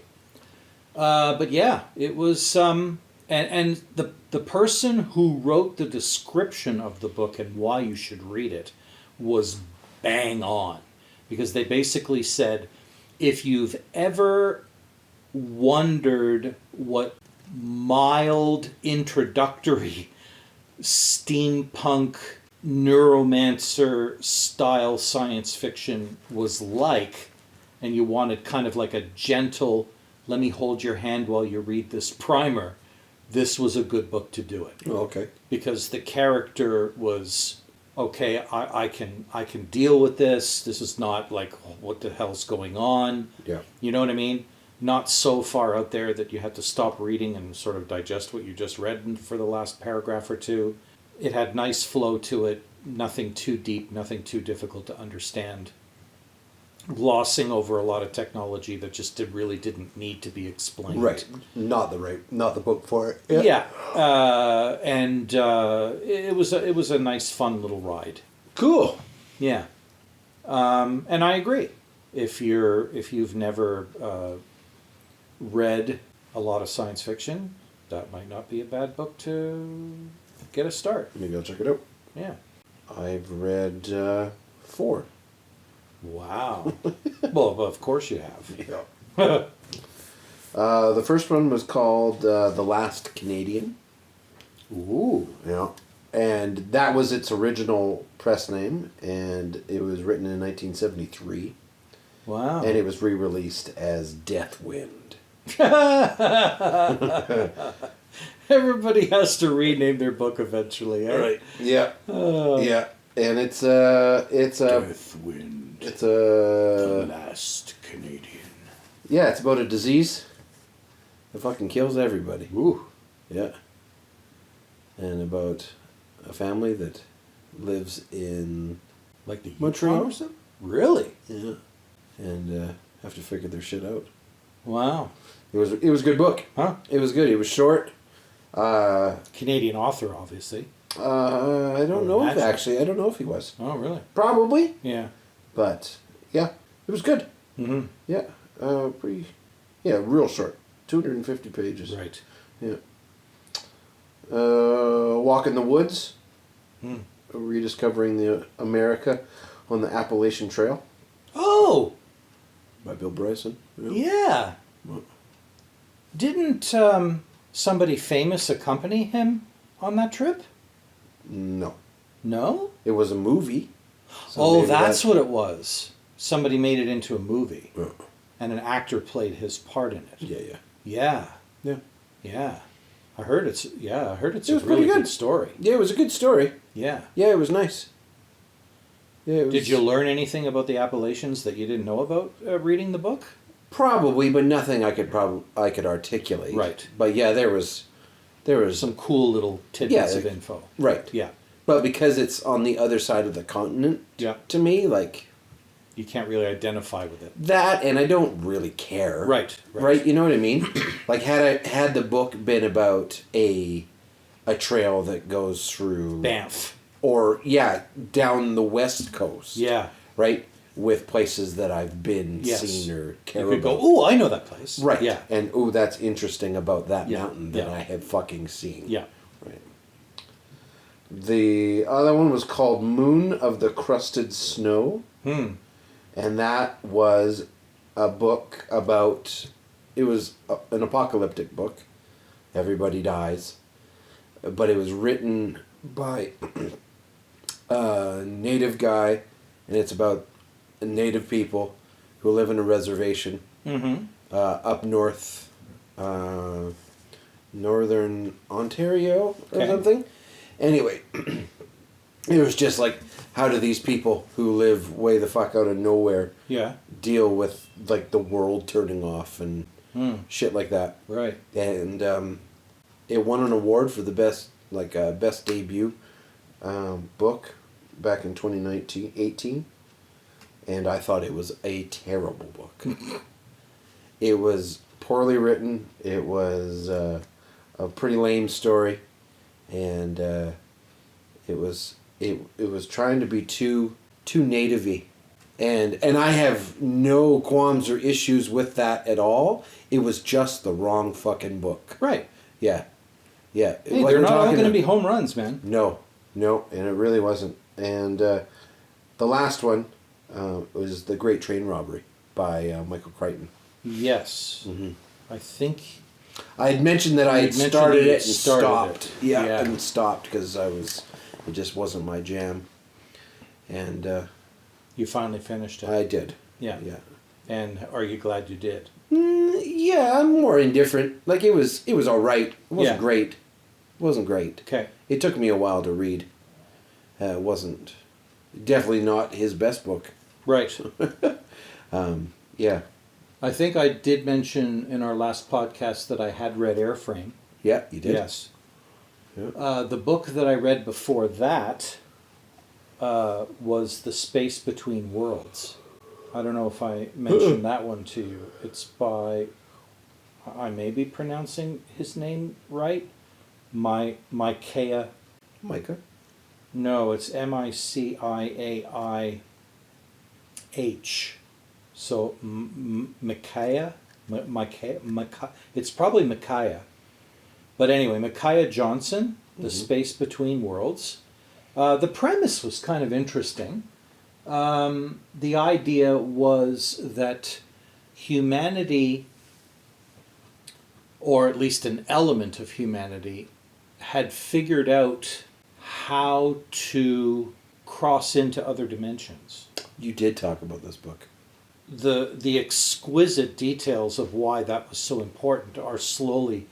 but yeah, it was. And the person who wrote the description of the book and why you should read it was bang on, because they basically said, if you've ever wondered what mild introductory steampunk neuromancer style science fiction was like, and you wanted kind of like a gentle, let me hold your hand while you read this primer, this was a good book to do it. Oh, okay. Because the character was, okay, I can deal with this. This is not like, what the hell's going on? Yeah. You know what I mean? Not so far out there that you have to stop reading and sort of digest what you just read for the last paragraph or two. It had nice flow to it, nothing too deep, nothing too difficult to understand. Glossing over a lot of technology that just really didn't need to be explained. Right. Not the book for it. Yeah. And it was a nice, fun little ride. Cool. Yeah. And I agree. If you've never read a lot of science fiction, that might not be a bad book to get a start. Maybe I'll check it out. Yeah. I've read 4. Wow. Well, of course you have. Yeah. The first one was called The Last Canadian. Ooh. Yeah. And that was its original press name, and it was written in 1973. Wow. And it was re-released as Deathwind. Everybody has to rename their book eventually, eh? Right. Yeah. Yeah. And it's a Deathwind. It's The Last Canadian. Yeah, it's about a disease that fucking kills everybody. Ooh. Yeah. And about a family that lives in Like the Montreal Yukon? or something? Really? Yeah. And have to figure their shit out. Wow. It was a good book. Huh? It was good. It was short. Canadian author, obviously. I don't know if I don't know if he was. Oh, really? Probably. Yeah. But yeah, it was good. Mm-hmm. Yeah. Real short. 250 pages. Right. Yeah. Walk in the Woods. Hmm. Rediscovering the America on the Appalachian Trail Oh, by Bill Bryson. yeah. What? Didn't somebody famous accompany him on that trip? No. No? It was a movie. So Oh, maybe that's that- what it was. Somebody made it into a movie, Oh, and an actor played his part in it. yeah, yeah. Yeah, Yeah. yeah. I heard it's It a was really pretty good good. story. Yeah, it was a good story. Yeah. Yeah, it was nice. Yeah, it was Did you learn anything about the Appalachians that you didn't know about reading the book? probably, but nothing I could articulate. Right. But yeah, there was Some cool little tidbits Yeah, of info. right. Yeah. But because it's on the other side of the continent, Yeah. to me, like You can't really identify with it. that, and I don't really care. Right. Right. You know what I mean? Like had the book been about a trail that goes through Banff. or down the West Coast. Yeah. Right? With places that I've been, Yes. seen, or care You could about. go, ooh, I know that place. Right. Yeah. And ooh, that's interesting about that Yeah. mountain that Yeah. I have fucking seen. Yeah. Right. The other one was called Moon of the Crusted Snow. Hmm. And that was a book about, it was an apocalyptic book. Everybody dies. But it was written by a native guy, and it's about native people who live in a reservation Mm-hmm. up north, northern Ontario or Okay. something. Anyway, it was just like, how do these people who live way the fuck out of nowhere Yeah. deal with like the world turning off and Hmm. shit like that? Right. And it won an award for the best debut book back in 2018, and I thought it was a terrible book. It was poorly written. It was a pretty lame story, and it was trying to be too native-y. And I have no qualms or issues with that at all. It was just the wrong fucking book. Right. Yeah. Yeah. Hey, What they're we're not all talking going to ab- be home runs, man. No, and it really wasn't. And the last one was The Great Train Robbery by Michael Crichton. Yes. Mhm. I think. I had mentioned that I You had mentioned started you it and started stopped. it. Yeah, Yeah. and stopped because it just wasn't my jam. And You finally finished it. I did. Yeah. Yeah. And are you glad you did? Yeah, I'm more indifferent. Like it was all right. It wasn't Yeah. great. It wasn't great. Okay. It took me a while to read. It wasn't definitely not his best book. Right. Yeah. I think I did mention in our last podcast that I had read Airframe. Yeah, you did. Yes. Yeah. The book that I read before that was The Space Between Worlds. I don't know if I mentioned that one to you. It's by, I may be pronouncing his name right, Micaiah. Micah. No, it's Miciaih. So Micaiah, it's probably Micaiah. But anyway, Micaiah Johnson, The Space Between Worlds. The premise was kind of interesting. The idea was that humanity, or at least an element of humanity, had figured out how to cross into other dimensions. You did talk about this book. The exquisite details of why that was so important are slowly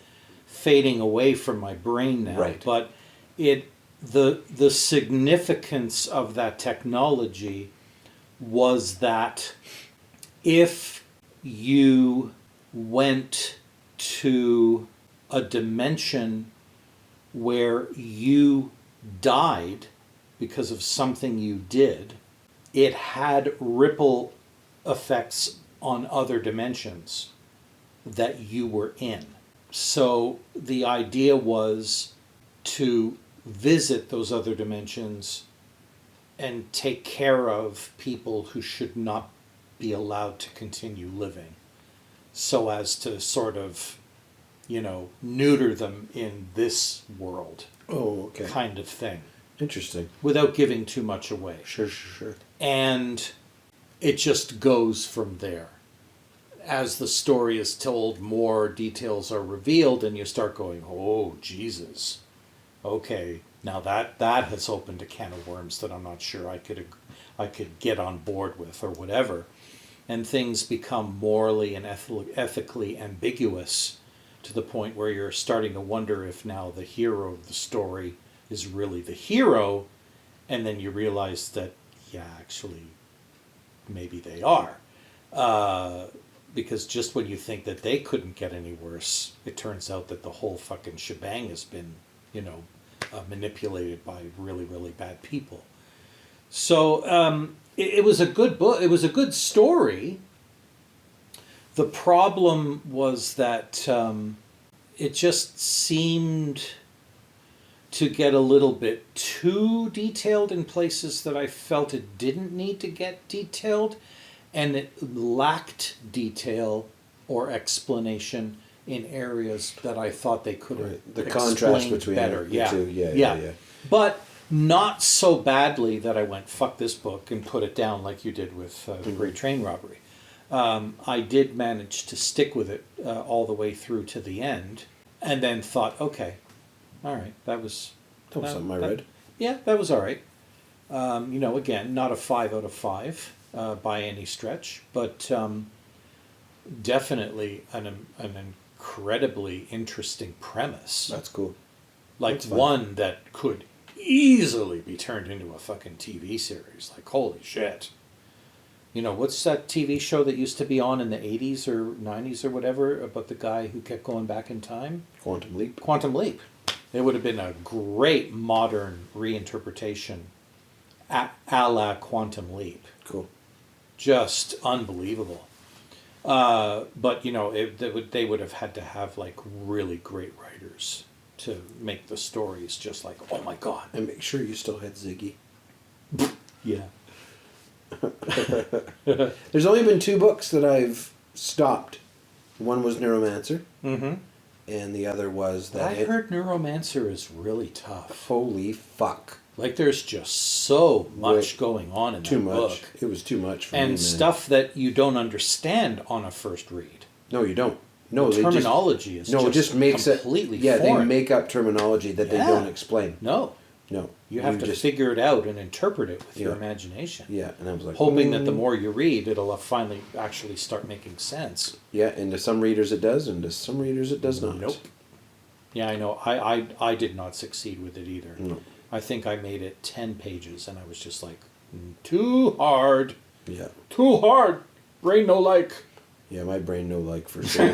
fading away from my brain now. Right. But the significance of that technology was that if you went to a dimension where you died because of something you did, it had ripple effects on other dimensions that you were in. So the idea was to visit those other dimensions and take care of people who should not be allowed to continue living, so as to sort of neuter them in this world Oh, okay. kind of thing, Interesting. without giving too much away. Sure. And it just goes from there. As the story is told, more details are revealed, and you start going, oh, Jesus. Okay, now that has opened a can of worms that I'm not sure I could get on board with or whatever. And things become morally and ethically ambiguous to the point where you're starting to wonder if now the hero of the story is really the hero, and then you realize that, yeah, actually, maybe they are. Because just when you think that they couldn't get any worse, it turns out that the whole fucking shebang has been, manipulated by really, really bad people. So it was a good book. It was a good story. The problem was that it just seemed to get a little bit too detailed in places that I felt it didn't need to get detailed, and it lacked detail or explanation in areas that I thought they could have The contrast between better. the two. Yeah. But not so badly that I went, fuck this book, and put it down like you did with The Great Train Robbery. I did manage to stick with it all the way through to the end, and then thought, okay, all right, that was something I read. Yeah, that was all right. Again, not a 5 out of 5 by any stretch, but definitely an incredibly interesting premise. That's cool. Like one that could easily be turned into a fucking TV series. Like, holy shit. What's that TV show that used to be on in the 80s or 90s or whatever about the guy who kept going back in time? Quantum Leap. Quantum Leap. It would have been a great modern reinterpretation a la Quantum Leap. Cool. Just unbelievable. But, they would have had to have, like, really great writers to make the stories just like, oh my God. And make sure you still had Ziggy. Yeah. There's only been 2 books that I've stopped. One was Neuromancer. Mm-hmm. And the other was that... I heard Neuromancer is really tough. Holy fuck. Like, there's just so much going on in that book. It was too much for me, And man. stuff that you don't understand on a first read. No, you don't. No, the terminology is it just makes completely it... Yeah, foreign. they make up terminology that they don't explain. No. You have to figure it out and interpret it with your imagination. Yeah, and I was like... Hoping that the more you read, it'll finally actually start making sense. Yeah, and to some readers it does, and to some readers it does not. Nope. Yeah, I know. I did not succeed with it either. No. I think I made it 10 pages, and I was just like, too hard. Yeah. Too hard. Brain no like. Yeah, my brain no like for sure.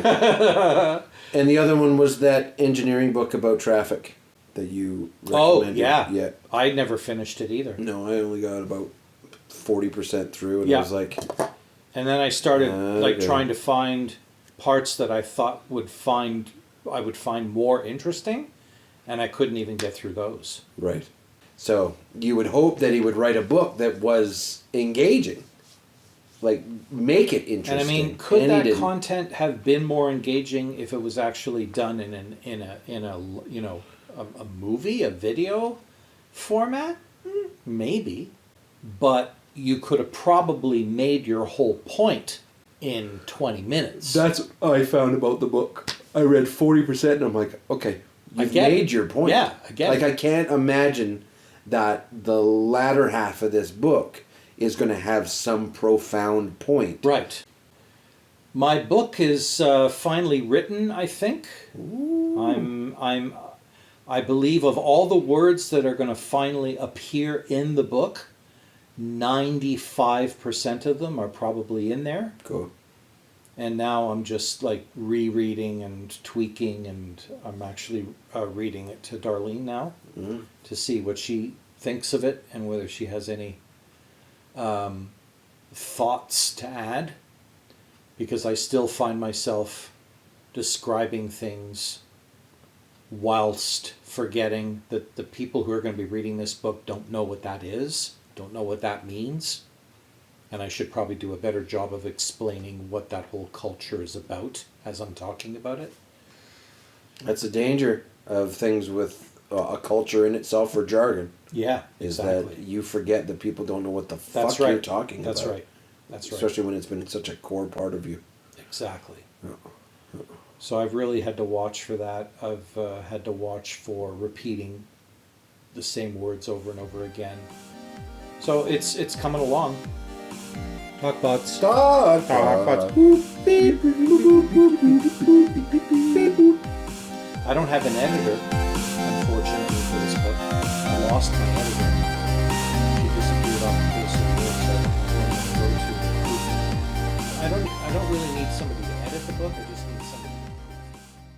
And the other one was that engineering book about traffic that you recommended. Oh, yeah. Yeah. I never finished it either. No, I only got about 40% through, and I was like... And then I started trying to find parts that I thought I would find more interesting, and I couldn't even get through those. Right. So you would hope that he would write a book that was engaging. Like, make it interesting. And I mean, could that content have been more engaging if it was actually done in a movie, a video format? Maybe. But you could have probably made your whole point in 20 minutes. That's what I found about the book. I read 40% and I'm like, okay, you've made your point. Yeah, I get it. Like, I can't imagine that the latter half of this book is going to have some profound point. Right. My book is finally written, I think. Ooh. I believe of all the words that are going to finally appear in the book, 95% of them are probably in there. Cool. And now I'm just like rereading and tweaking, and I'm actually reading it to Darlene now to see what she thinks of it and whether she has any thoughts to add, because I still find myself describing things whilst forgetting that the people who are going to be reading this book don't know what that is, don't know what that means, and I should probably do a better job of explaining what that whole culture is about as I'm talking about it. That's the danger of things with a culture in itself or jargon. Yeah, Is exactly. that you forget that people don't know what the fuck That's right. you're talking That's about. right. That's right. Especially when it's been such a core part of you. Exactly. Yeah. So I've really had to watch for that. I've had to watch for repeating the same words over and over again. So it's coming along. Talkbots. Stop! I don't have an editor, unfortunately, for this book. I lost my editor.